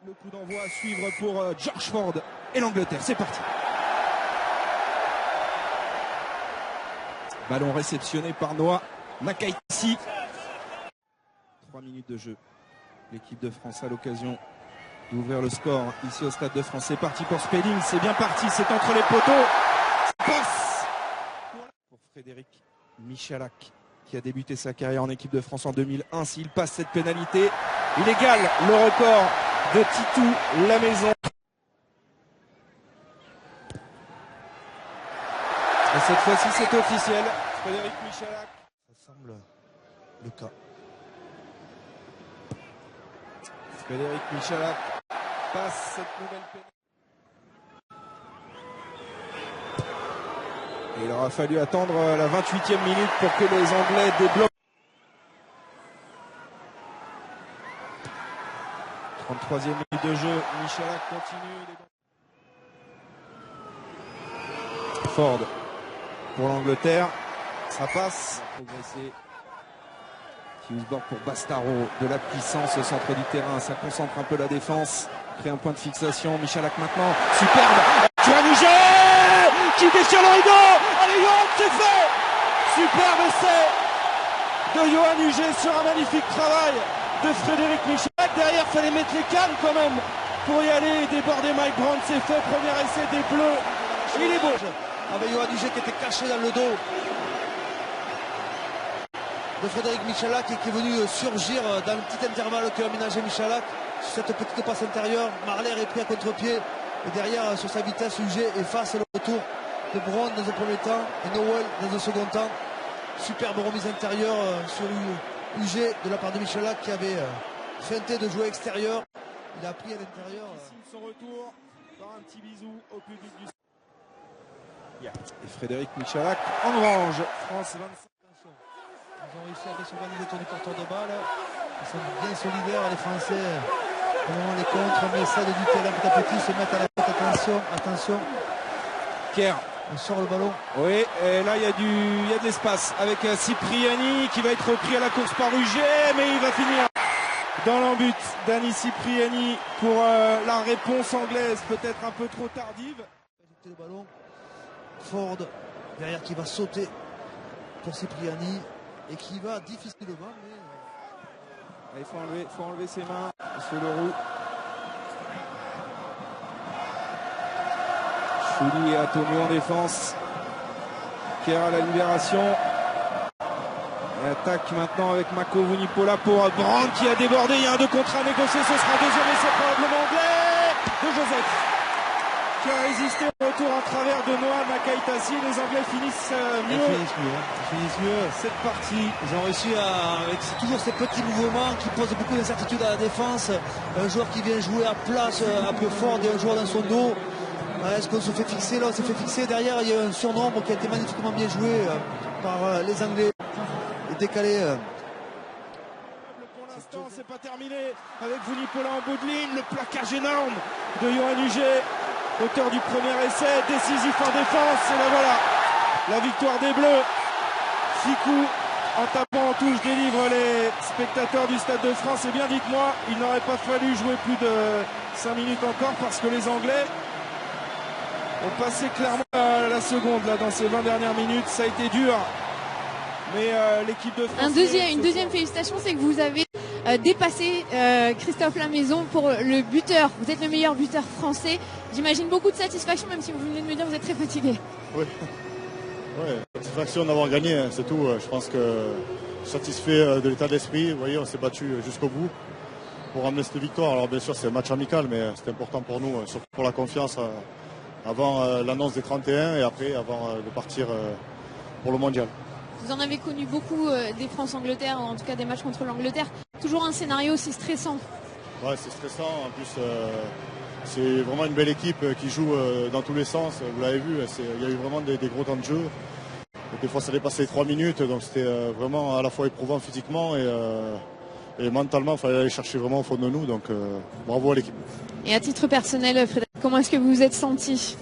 Le coup d'envoi à suivre pour George Ford et l'Angleterre. C'est parti. Ballon réceptionné par Noah Nakaitsi. 3 minutes de jeu. L'équipe de France a l'occasion d'ouvrir le score ici au Stade de France. C'est parti pour Spelling. C'est bien parti. C'est entre les poteaux. Ça passe pour Frédéric Michalak, qui a débuté sa carrière en équipe de France en 2001. S'il passe cette pénalité, il égale le record de Titou Lamaison. Et cette fois-ci, c'est officiel. Frédéric Michalak. Ça semble le cas. Frédéric Michalak passe cette nouvelle pénalité. Et il aura fallu attendre la 28e minute pour que les Anglais débloquent. 33e minute de jeu, Michalak continue. Ford pour l'Angleterre, ça passe. Progresser. Hughes-Borg pour Bastaro, de la puissance au centre du terrain, ça concentre un peu la défense, crée un point de fixation. Michalak maintenant, superbe. Johan Huget qui déchire le rideau. Allez Johan, c'est fait. Superbe essai de Johan Huget sur un magnifique travail de Frédéric Michalak. Derrière, il fallait mettre les cannes quand même pour y aller et déborder Mike Brown. C'est fait, premier essai des Bleus. Il est beau. Avec Johan Huget qui était caché dans le dos de Frédéric Michalak et qui est venu surgir dans le petit intervalle que a aménagé Michalak. Sur cette petite passe intérieure, Marler est pris à contre-pied et derrière sur sa vitesse, Huget efface le retour de Brown dans un premier temps et Nowell dans un second temps. Superbe remise intérieure sur Huget de la part de Michalak qui avait feinté de jouer extérieur. Il a pris à l'intérieur. Son retour par un petit bisou au public du. Et Frédéric Michalak engrange France 25. Ils ont réussi à bien s'organiser autour du porteur de balle. Ils sont bien solidaires les Français. Au moment les contres, mais ça de Dutel petit à petit se mettent à la tête. Attention, attention. Kerr. On sort le ballon. Oui, et là il y a de l'espace avec Cipriani qui va être repris à la course par Huget, mais il va finir dans l'embut. Dani Cipriani pour la réponse anglaise, peut-être un peu trop tardive. Le ballon. Ford derrière qui va sauter pour Cipriani et qui va difficilement, mais il faut enlever ses mains, Monsieur Leroux. Chouli et Antonio en défense. Kerr à la libération. Et attaque maintenant avec Mako Vunipola pour Brandt qui a débordé. Il y a un 2 contre 1 négocié. Ce sera un deuxième essai probablement anglais de Joseph, qui a résisté au retour en travers de Noah Nakaitasi. Les Anglais finissent mieux. Ils finissent mieux. Cette partie. Ils ont réussi avec toujours ces petits mouvements qui posent beaucoup d'incertitude à la défense. Un joueur qui vient jouer à place un peu fort et un joueur dans son dos. Est-ce qu'on se fait fixer? Là, on s'est fait fixer. Derrière, il y a un surnombre qui a été magnifiquement bien joué par les Anglais. Et décalé. Pour l'instant, c'est pas terminé. Avec Vunipola en bout de ligne. Le plaquage énorme de Johan Huget, auteur du premier essai, décisif en défense. Et là voilà, la victoire des Bleus. Ficou, en tapant en touche, délivre les spectateurs du Stade de France. Et bien dites-moi, il n'aurait pas fallu jouer plus de 5 minutes encore parce que les Anglais ont passé clairement la seconde là, dans ces 20 dernières minutes. Ça a été dur. Mais l'équipe de France... Une deuxième félicitation, c'est que vous avez dépassé Christophe Lamaison pour le buteur. Vous êtes le meilleur buteur français. J'imagine beaucoup de satisfaction, même si vous venez de me dire que vous êtes très fatigué. Oui, satisfaction d'avoir gagné, c'est tout. Je pense que satisfait de l'état d'esprit. Vous voyez, on s'est battu jusqu'au bout pour ramener cette victoire. Alors bien sûr, c'est un match amical, mais c'est important pour nous, surtout pour la confiance avant l'annonce des 31 et après avant de partir pour le mondial. Vous en avez connu beaucoup des France-Angleterre, en tout cas des matchs contre l'Angleterre. Toujours un scénario aussi stressant. Ouais, c'est stressant. En plus, c'est vraiment une belle équipe qui joue dans tous les sens. Vous l'avez vu, il y a eu vraiment des gros temps de jeu. Des fois, ça dépassait les 3 minutes. Donc, c'était vraiment à la fois éprouvant physiquement et mentalement. Il fallait aller chercher vraiment au fond de nous. Donc, bravo à l'équipe. Et à titre personnel, Frédéric, comment est-ce que vous vous êtes senti?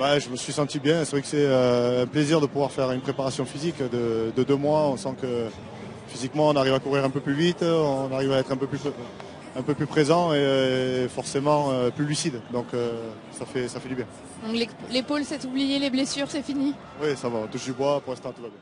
Je me suis senti bien. C'est vrai que c'est un plaisir de pouvoir faire une préparation physique de 2 mois. On sent que physiquement, on arrive à courir un peu plus vite, on arrive à être un peu plus un peu plus présent et forcément plus lucide. Donc ça fait du bien. L'épaule s'est oubliée, les blessures, c'est fini? Oui, ça va, on touche du bois, pour l'instant tout va bien.